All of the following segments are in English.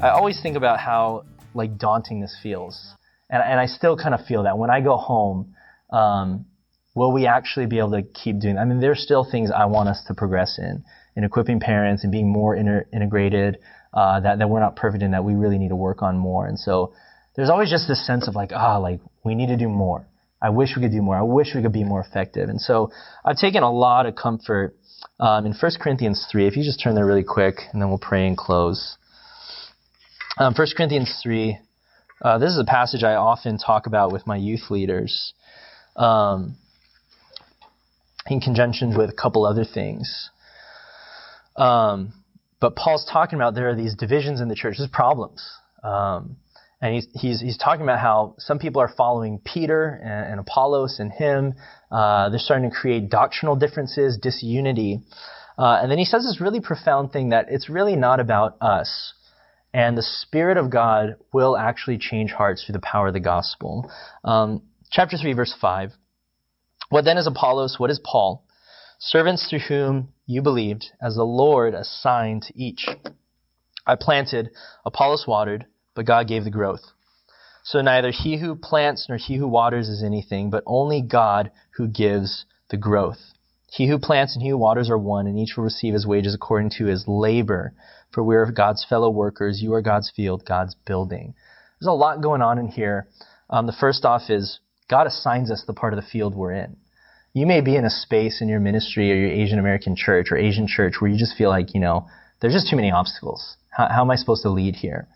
I always think about how like daunting this feels. And I still kind of feel that when I go home, will we actually be able to keep doing that? I mean, there's still things I want us to progress in equipping parents and being more integrated, that we're not perfect in, that we really need to work on more. And so there's always just this sense of like we need to do more. I wish we could do more. I wish we could be more effective. And so I've taken a lot of comfort in 1 Corinthians 3. If you just turn there really quick, and then we'll pray and close. 1 Corinthians 3, this is a passage I often talk about with my youth leaders in conjunction with a couple other things. But Paul's talking about there are these divisions in the church, there's problems. And he's talking about how some people are following Peter and Apollos and him. They're starting to create doctrinal differences, disunity. And then he says this really profound thing that it's really not about us. And the Spirit of God will actually change hearts through the power of the gospel. Chapter 3, verse 5. What then is Apollos? What is Paul? Servants through whom you believed, as the Lord assigned to each. I planted, Apollos watered, but God gave the growth. So neither he who plants nor he who waters is anything, but only God who gives the growth. He who plants and he who waters are one, and each will receive his wages according to his labor. For we are God's fellow workers. You are God's field, God's building. There's a lot going on in here. The first off is God assigns us the part of the field we're in. You may be in a space in your ministry or your Asian American church or Asian church where you just feel like, there's just too many obstacles. How am I supposed to lead here?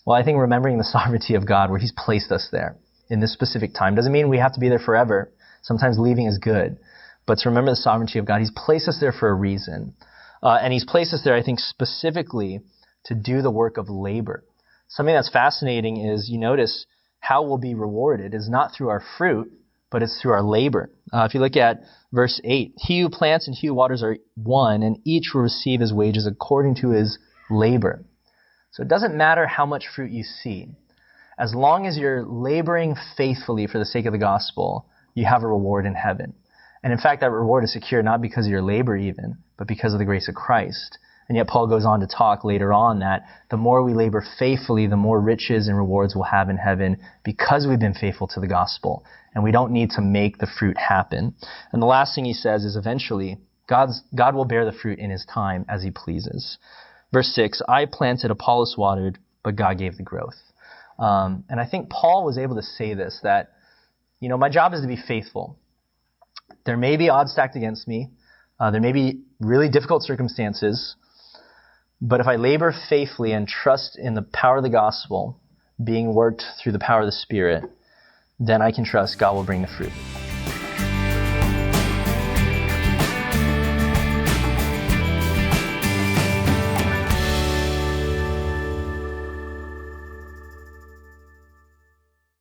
Well, I think remembering the sovereignty of God where he's placed us there in this specific time doesn't mean we have to be there forever. Sometimes leaving is good. But to remember the sovereignty of God, he's placed us there for a reason. And he's placed us there, I think, specifically to do the work of labor. Something that's fascinating is you notice how we'll be rewarded is not through our fruit, but it's through our labor. If you look at verse 8, he who plants and he who waters are one, and each will receive his wages according to his labor. So it doesn't matter how much fruit you see. As long as you're laboring faithfully for the sake of the gospel, you have a reward in heaven. And in fact, that reward is secure not because of your labor even, but because of the grace of Christ. And yet Paul goes on to talk later on that the more we labor faithfully, the more riches and rewards we'll have in heaven because we've been faithful to the gospel. And we don't need to make the fruit happen. And the last thing he says is eventually, God will bear the fruit in his time as he pleases. Verse 6, I planted, Apollos watered, but God gave the growth. And I think Paul was able to say this, that, my job is to be faithful. There may be odds stacked against me. There may be really difficult circumstances. But if I labor faithfully and trust in the power of the gospel being worked through the power of the Spirit, then I can trust God will bring the fruit.